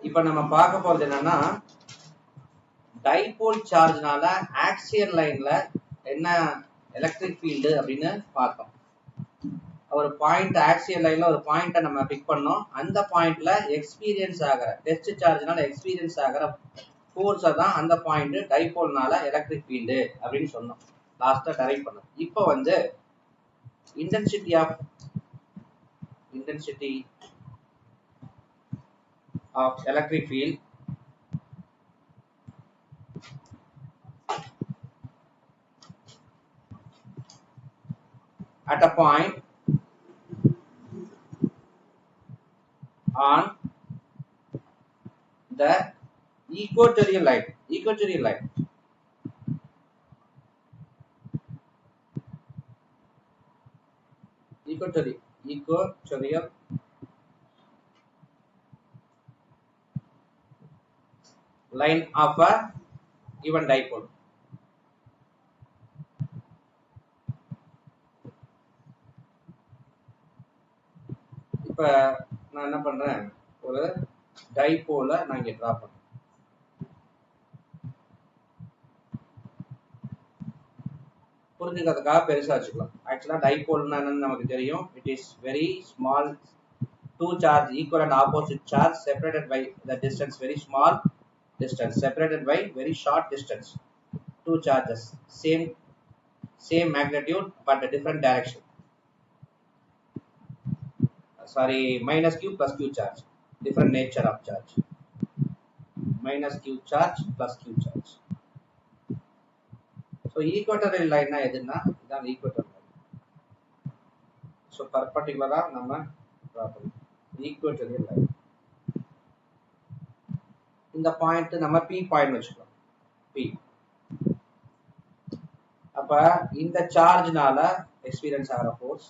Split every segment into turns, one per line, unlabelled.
இப்ப நம்ம பார்க்க போறது என்னன்னா டைபோல் சார்ஜ்னால ஆக்சியல் லைன்ல என்ன எலக்ட்ரிக் ஃபீல்டு அப்படின்னு பார்த்தோம். ஒரு பாயிண்ட் ஆக்சியல் லைன்ல ஒரு பாயிண்ட நம்ம பிக் பண்ணோம். அந்த பாயிண்ட்ல எக்ஸ்பீரியன்ஸ் ஆகிற டெஸ்ட் சார்ஜ்னால எக்ஸ்பீரியன்ஸ் ஆகிற ஃபோர்ஸை தான் அந்த பாயிண்ட் டைபோல்னால எலக்ட்ரிக் ஃபீல்டு அப்படின்னு சொன்னோம். லாஸ்டா டெரைவ் பண்ணோம். இப்போ வந்து intensity of electric field at a point on the equatorial line. Equatorial line of a given dipole. இப்ப நான் என்ன பண்றேன், ஒரு டைபோல நான் இங்க டிரா பண்றேன். புரிஞ்சுக்கிறதுக்காக பெருசா வச்சுக்கலாம். ஆக்சுவலா டைபோல்னா என்னன்னு நமக்கு தெரியும். It is very small two charge equal and opposite charge separated by the distance, very small distance, separated by very short distance. Two charges, same magnitude but a different direction. Sorry, minus q plus q charge, different nature of charge. Minus q charge plus q charge. So equatorial line na eduna idan equatorial line. So perpendicular nama draw pannu equatorial line. இந்த point நம்ம P point வச்சுக்கலாம். P. அப்ப இந்த சார்ஜ்னால experience ஆகிற force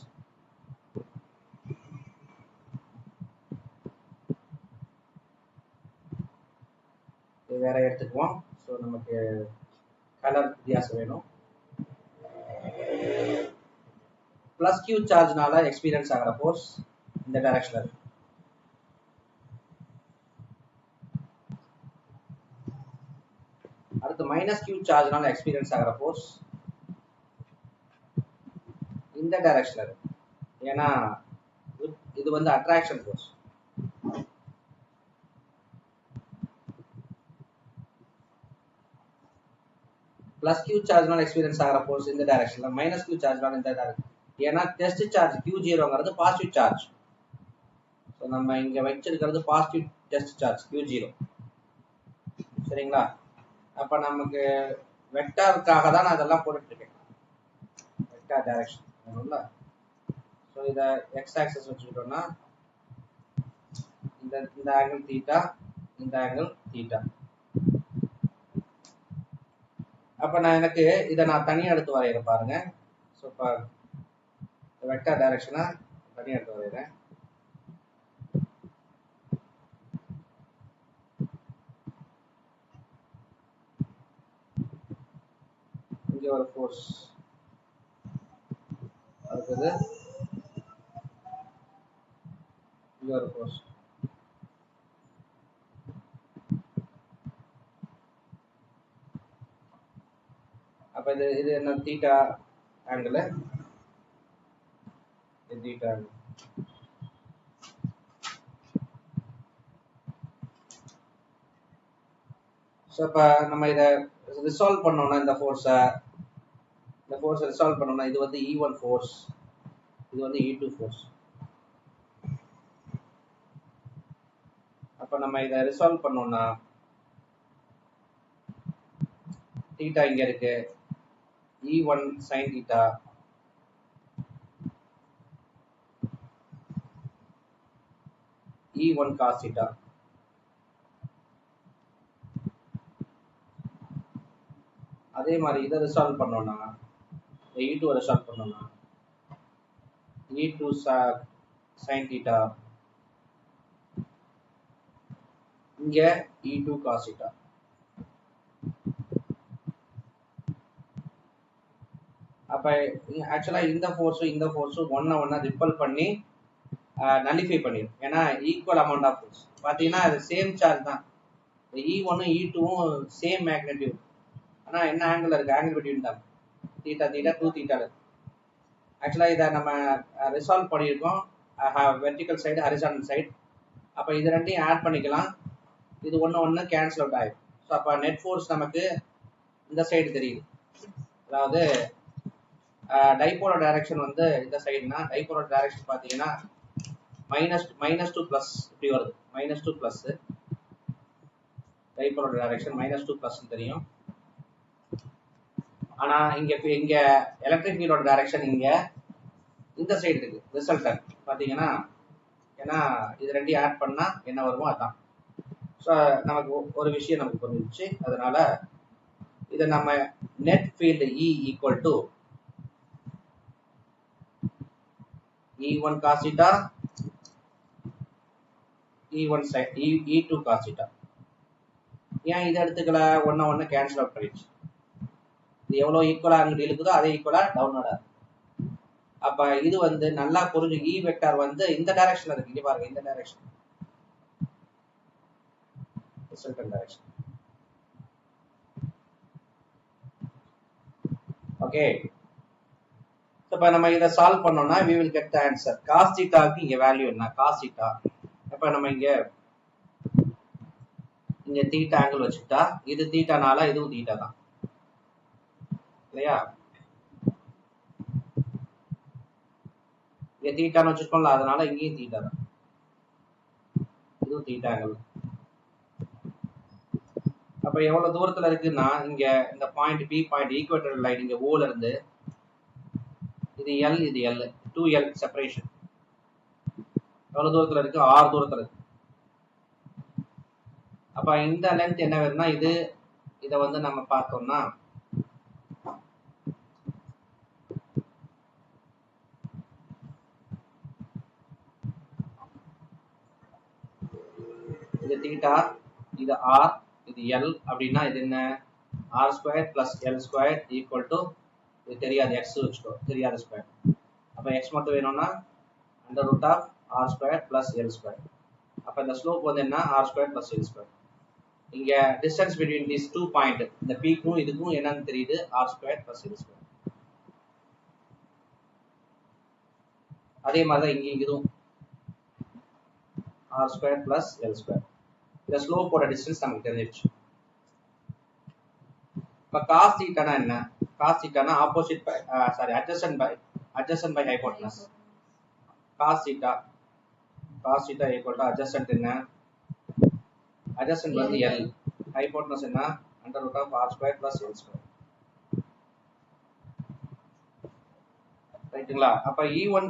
வேற எடுத்துக்குவோம். So நமக்கு colour வித்தியாசம் வேணும். பிளஸ் கியூ சார்ஜ்னால எக்ஸ்பீரியன்ஸ் ஆகிற ஃபோர்ஸ் இந்த டைரக்ஷன்ல இருக்கு. அடுத்து மைனஸ் கியூ சார்ஜ்னால எக்ஸ்பீரியன்ஸ் ஆகிற ஃபோர்ஸ் இந்த டைரக்ஷன்ல இருக்கு. ஏன்னா இது வந்து அட்ராக்ஷன் ஃபோர்ஸ். பிளஸ் கியூ சார்ஜ்னால எக்ஸ்பீரியன்ஸ் ஆகிற ஃபோர்ஸ் இந்த டைரக்ஷன்ல, மைனஸ் கியூ சார்ஜ்னால இந்த டைரக்ஷன். ஏன்னா டெஸ்ட் சார்ஜ் Q0ங்கிறது பாசிட்டிவ் சார்ஜ். ஸோ நம்ம இங்க வச்சிருக்கிறது பாசிட்டிவ் டெஸ்ட் சார்ஜ் Q0. சரிங்களா? அப்ப நமக்கு வெக்டாருக்காக தான் நான் அதெல்லாம் போட்டுட்டு இருக்கேன். வெக்டார் டைரக்ஷன் ஒண்ணுல. ஸோ இதை எக்ஸ் ஆக்சஸ் வச்சுக்கிட்டோம்னா இந்த ஆங்கிள் தீட்டா, இந்த ஆங்கிள் தீட்டா. அப்ப நான் எனக்கு இதை நான் தனியா எடுத்து வரைகிறேன் பாருங்க. ஸோ இப்போ வெக்டார் டைரக்ஷனா தனியா எடுத்து வரைகிறேன். இங்க ஒரு ஃபோர்ஸ் அடுத்தது, இங்க ஒரு ஃபோர்ஸ். அப்ப இது என்ன தீட்டா ஆங்கிள், இது தீட்டா ஆங்கிள். ஸோ இப்போ நம்ம இதை ரிசால்வ் பண்ணோம்னா இந்த ஃபோர்ஸை ரிசால்வ் பண்ணோம்னா இது வந்து E1 ஃபோர்ஸ், இது வந்து E2 ஃபோர்ஸ். அப்ப நம்ம இதை ரிசால்வ் பண்ணோம்னா தீட்டா இங்க இருக்கு, E1 sin theta E1 cos theta. அதே மாதிரி இதை ரிசால்வ் பண்ணோம்னா E2 ரிசால்வ் பண்ணோம்னா E2 sin தீட்டா, இங்க E2 cos தீட்டா. அப்ப ஆக்சுவலா இந்த ஃபோர்ஸும் ஒன்ன ரிப்பல் பண்ணி நல்லிஃபை பண்ணிடும். ஏன்னா ஈக்குவல் அமௌண்ட் ஆஃப் ஃபோர்ஸ். பார்த்தீங்கன்னா அது சேம் சார்ஜ் தான். E1 E2வும் same magnitude. ஆனால் என்ன ஆங்கிள் இருக்கு? ஆங்கிள் பிட்வீன் தான் தீட்டா தீட்டா 2 தீட்டா இருக்கு. ஆக்சுவலாக இதை நம்ம ரிசால்வ் பண்ணியிருக்கோம். Vertical side horizontal side. அப்போ இது ரெண்டையும் ஆட் பண்ணிக்கலாம். இது ஒன்று கேன்சல் அவுட் ஆயிடும். ஸோ அப்போ நெட் ஃபோர்ஸ் நமக்கு இந்த சைடு தெரியுது. அதாவது டைபோலர் டைரக்ஷன் வந்து இந்த சைடுனா டைபோலர் டைரக்ஷன் பார்த்தீங்கன்னா -2 ப்ளஸ் இப்படி வருது. -2 ப்ளஸ் டைபோலர் டைரக்ஷன் -2 ப்ளஸ் தெரியும். ஆனா இங்க எலக்ட்ரிக் ஃபீல்டோட டைரக்ஷன் இங்க இந்த சைடு இருக்கு. ரிசல்டன் பாத்தீங்கன்னா ஏன்னா இது ரெண்டையும் ஆட் பண்ணா என்ன வருமோ அதான். ஸோ நமக்கு ஒரு விஷயம் நமக்கு புரிஞ்சிச்சு. அதனால இதை நம்ம net field E equal to E1 cos theta E1 sin E2 cos theta. ஏன் இதை எடுத்துக்கல? ஒன்னு கேன்சல் அவுட் பண்ணிடுச்சு. இது எவ்வளவு ஈக்குவலா அங்கிட்டு இருக்குதோ அதே ஈக்குவலா டவுனோட. அப்ப இது வந்து நல்லா புரிஞ்சு E வெக்டார் வந்து இந்த டைரக்ஷன்ல இருக்கு. இங்க பாருங்க, இந்த டைரக்ஷன் ரிசல்டன்ட் டைரக்ஷன். ஓகே, இப்ப நம்ம இதை சால்வ் பண்ணோம்னா we will get the answer. cos theta க்கு இங்க வேல்யூ என்ன? cos theta. இப்ப நம்ம இங்க தீட்டா ஆங்கிள் வச்சுட்டா இது தீட்டானால இதுவும் தீட்டா தான் இல்லையா? இங்க தீட்டான்னு வச்சிருக்கோம்ல, அதனால இங்கேயும் தீட்டா தான். இதுவும் தீட்டா ஆங்கிள். அப்ப எவ்வளவு தூரத்துல இருக்குன்னா இங்க இந்த point P point equator line இங்க ஓல இருந்து இது எல், இது எல், 2L செப்பரேஷன். எவ்வளவு தூரத்துல இருக்கு? 6 தூரத்துல இருக்கு. அப்ப இந்த லென்த் என்ன வருதுன்னா இதை வந்து நம்ம பார்த்தோம்னா இது தீட்டா, இது ஆர், இது எல். அப்படின்னா இது என்ன? r² + l² ஈக்குவல் டு இது தெரியாது எக்ஸ் வச்சுக்கோ, தெரியாத ஸ்கொயர். அப்ப எக்ஸ் மட்டும் வேணும்னா √r² + l². அப்ப இந்த ஸ்லோப் வந்து என்ன? r² + l². இங்க டிஸ்டன்ஸ் பிட்வீன் தீஸ் 2 பாயிண்ட், இந்த பீக்கும் இதுக்கும் என்னன்னு தெரியுது? r² + l². அதே மாதிரி தான் இங்க இதுவும் r² + l². இந்த ஸ்லோப்போட டிஸ்டன்ஸ் நமக்கு தெரிஞ்சிருச்சு. இப்ப cos theta என்ன? cos theta opposite by adjacent by hypotenuse. cos theta equal to adjacent என்ன? adjacent வந்து L, hypotenuse என்ன? √r² + l². ரைட்டுங்களா? அப்ப E1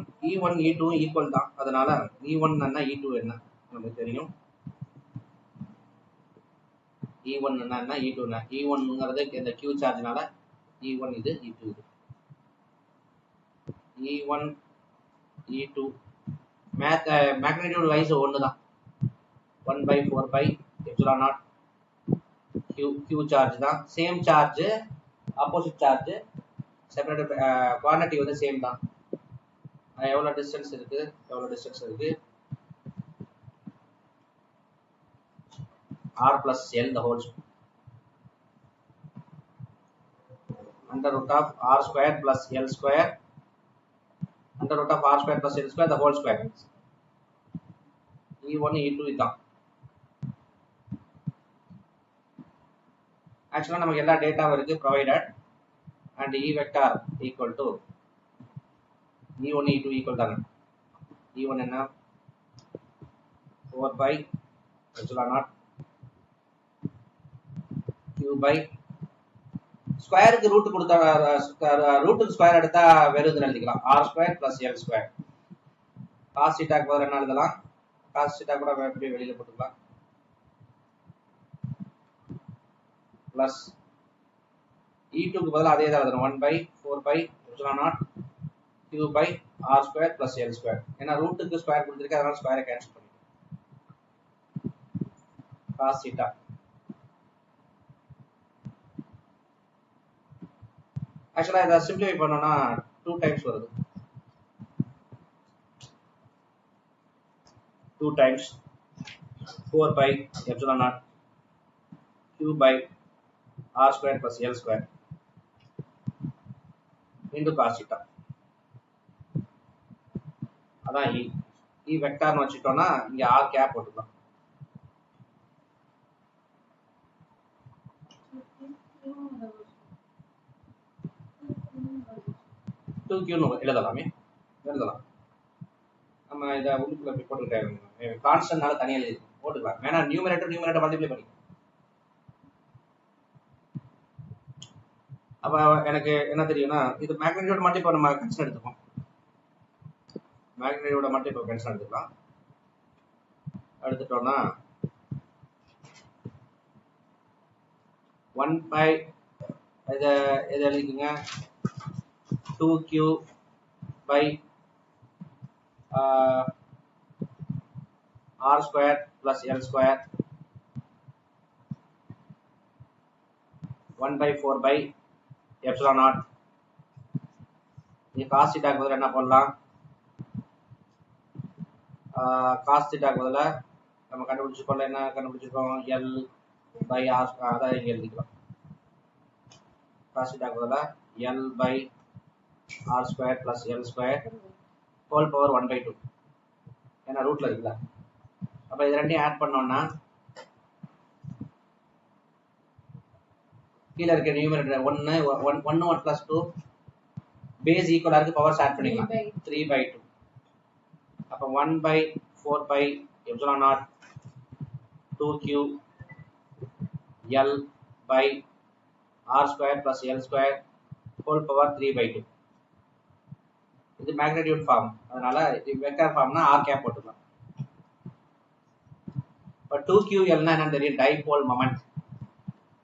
E2 ஈக்குவல் தான். அதனால E1 என்ன E2 என்ன நமக்கு தெரியும். E1 என்ன E2 என்ன? E1ங்கிறது இந்த Q சார்ஜ்னால E1 இது, E2 இது. E1 E2 மேக்னிட்யூட் வைஸ் ஒண்ணுதான். 1/4πε0 Q சார்ஜ் தான். Same charge, opposite charge, separate quantity வந்து சேம் தான். எவ்வளவு டிஸ்டன்ஸ் இருக்கு? r + l the whole √r² + l², √r² + l² the whole square. E1 E2 இதான். ஆக்சுவலா நமக்கு எல்லா டேட்டாவும் இருக்கு provided. And E vector equal to E1 E2 equal தானே. E1 என்ன? 4πε0 Q/ ஸ்கொயருக்கு ரூட் கொடுத்தா ரூட்டுக்கு ஸ்கொயர் எடுத்தா வெறும் எழுதிக்கலாம். r² + l². cos theta க்கு பதிலா என்ன எழுதலாம்? cos theta கூட அப்படியே வெளியில போட்டுக்கலாம். பிளஸ் E2 க்கு பதிலா அதே தான் எழுதணும். 1/4πε0 Q/r² + l². ஏன்னா ரூட்டுக்கு ஸ்கொயர் கொடுத்திருக்கு, அதனால ஸ்கொயரை கேன்சல் பண்ணிக்கலாம். cos theta ஆக்சுவலா இதை சிம்பிளிஃபை பண்ணோம்னா 2 டைம்ஸ் வருது. 2 times 4 by epsilon naught q by r square plus l square into cos theta. அதான் E வெக்டார்னு வச்சுட்டோம்னா இங்க r கேப் போட்டுக்கலாம். டூ கியூன்னு எழுதலாமே, எழுதலாம். நம்ம இதை உள்ளுக்குள்ள போய் போட்டுக்கிட்டே கான்ஸ்டன்ட்னால தனியாக எழுதி போட்டுக்கலாம். வேணா நியூமரேட்டர் மல்டிப்ளை பண்ணி. அப்ப எனக்கு என்ன தெரியும்னா இது மேக்னிடியூட் மட்டும் இப்போ நம்ம கன்சிடர் எடுத்துப்போம். மேக்னிடியூட மட்டும் இப்போ கன்சிடர் எடுத்துக்கலாம். எடுத்துட்டோம்னா 1 by இதை எழுதிக்கோங்க 2q by r square plus l square 1 by 4 by epsilon naught. ये cos theta பதிலா என்ன போடலாம்? cos theta பதிலா நம்ம கண்டுபிடிச்சிருக்கோம்ல, என்ன கண்டுபிடிச்சிருக்கோம்? l by r அதான் இங்க எழுதிக்கலாம். cos theta பதிலா l by r square plus l square whole power 1 by 2. ஏன்னா ரூட்ல இருக்குல்ல. அப்ப இது ரெண்டையும் ஆட் பண்ணோம்னா கீழே இருக்க நியூமரேட்டர் 1 plus 2 பேஸ் ஈக்குவலா இருக்கு, பவர்ஸ் ஆட் பண்ணிக்கலாம் 3 by 2. அப்ப 1 by 4 by epsilon naught 2q l by r square plus l square whole power 3 by 2. இது மேக்னிடியூட் ஃபார்ம், அதனால இது வெக்டார் ஃபார்ம்னா r கேப் போட்டுக்கலாம். இப்ப 2ql னா என்னன்னு தெரியும்? டைபோல் மொமெண்ட்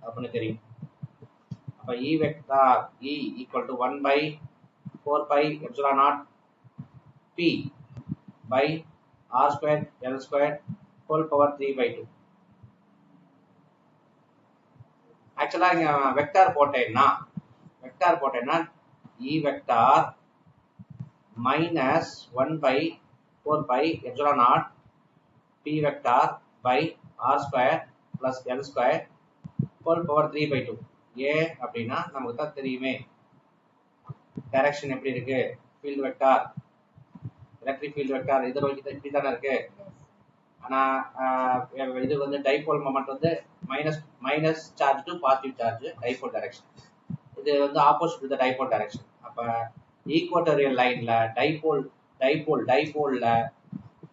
அப்படின்னு தெரியும். அப்ப E vector E equal to 1 by 4 pi epsilon naught p by r square l square whole power 3 by 2. ஆக்சுவலா இங்க வெக்டார் போட்டேன்னா E vector minus 1 by 4 pi epsilon naught p vector by r square plus l square whole power 3 by 2. ஏன் அப்படின்னா நமக்கு தான் தெரியுமே direction எப்படி இருக்கு. Field vector, electric field vector இது இப்படி தானே இருக்கு. ஆனா இது வந்து டைபோல் மொமெண்ட் வந்து minus charge to positive charge dipole direction. இது வந்து opposite to the dipole direction. அப்ப ஈக்குவட்டோரியல் லைன்ல டைபோல்ல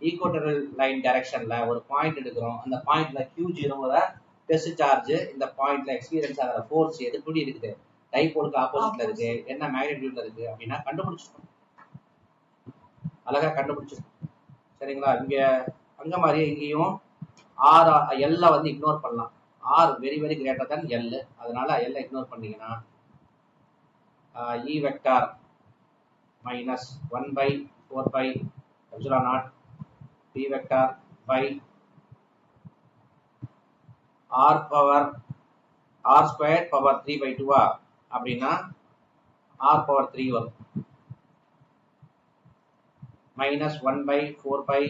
ஈக்குவட்டோரியல் லைன் டைரக்ஷன்ல ஒரு பாயிண்ட் எடுக்கிறோம். அந்த பாயிண்ட்ல Q0 டெஸ்ட் சார்ஜ், இந்த பாயிண்ட்ல எக்ஸ்பீரியன்ஸ் ஆகிற ஃபோர்ஸ் எப்படி இருக்குது, டைபோலுக்கு ஆப்போசிட்ல இருக்கு, என்ன மேக்னிடியூட்ல இருக்கு அப்படின்னா கண்டுபிடிச்சிருக்கோம். அழகா கண்டுபிடிச்சிருக்கோம். சரிங்களா? இங்க அங்க மாதிரி இங்கேயும் ஆர் எல்ல வந்து இக்னோர் பண்ணலாம். R very very greater than L, அதனால எல்ல இக்னோர் பண்ணீங்கன்னா E vector minus 1 by 4 pi epsilon naught p vector by r power r square power 3 by 2 அப்படின்னா r பவர் 3 வரும். Minus 1 by 4 pi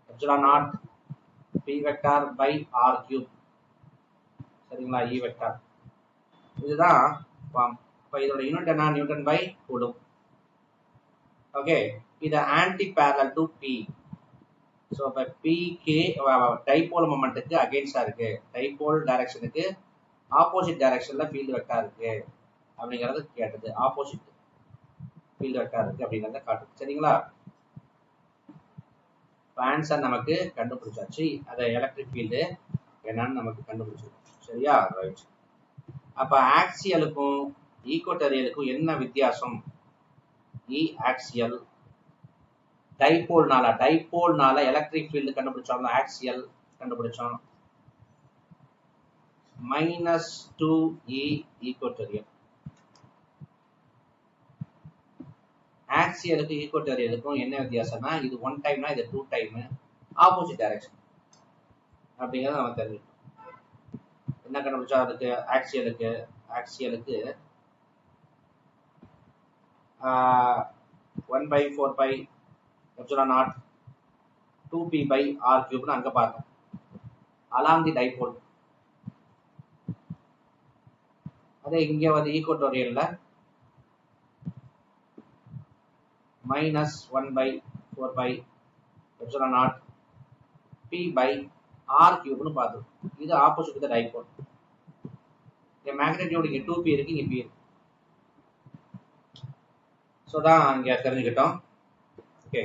epsilon naught p vector by r cube. சரிங்களா? E vector இதுதான் form. இப்போ இதோட unit என்ன? Newton by coulomb. Okay, இது anti parallel to p. So இப்போ pk dipole மொமெண்ட்டுக்கு அகெயின்ஸ்டா இருக்கு, டைபோல் டைரக்ஷனுக்கு ஆப்போசிட் டைரக்ஷன்ல ஃபீல்டு வெக்டார் இருக்கு அப்படிங்கறது கேட்டது. ஆப்போசிட் ஃபீல்டு வெக்டார் இருக்கு அப்படிங்கறத காட்டுது. சரிங்களா? ஆன்சர் நமக்கு கண்டுபிடிச்சாச்சு. அதை எலக்ட்ரிக் ஃபீல்டு என்னன்னு நமக்கு கண்டுபிடிச்சிருக்கோம். சரியா? ரைட். அப்ப ஆக்சியலுக்கும் ஈக்குவட்டோரியலுக்கும் என்ன வித்தியாசம்? E ஆக்சியல் டைபோல்னால எலக்ட்ரிக் ஃபீல்டு கண்டுபிடிச்சோம், ஆக்சியல் கண்டுபிடிச்சோம். -2E equatorial. ஆக்சியலுக்கு ஈக்குவட்டோரியலுக்கும் என்ன வித்தியாசம்னா இது 1 டைம்னா இது 2 டைம், ஆப்போசிட் டைரக்ஷன் அப்படிங்கறத நம்ம தெரிஞ்சுக்கணும். என்ன கண்டுபிடிச்சா அதுக்கு ஆக்சியலுக்கு 1 by 4 pi epsilon naught 2p by r cube அங்க பார்த்தோம் along the dipole. அதே இங்க வந்து ஈக்குவட்டோரியல்ல minus 1 by 4 pi epsilon naught p by r cube னு பார்த்தோம். இது ஆப்போசிட் தி டைபோல். இங்க மேக்னெட்டியூட் இங்க 2p இருக்கு, இங்க p இருக்கு. சோ தான் இங்க தெரிஞ்சுக்கிட்டோம். ஓகே.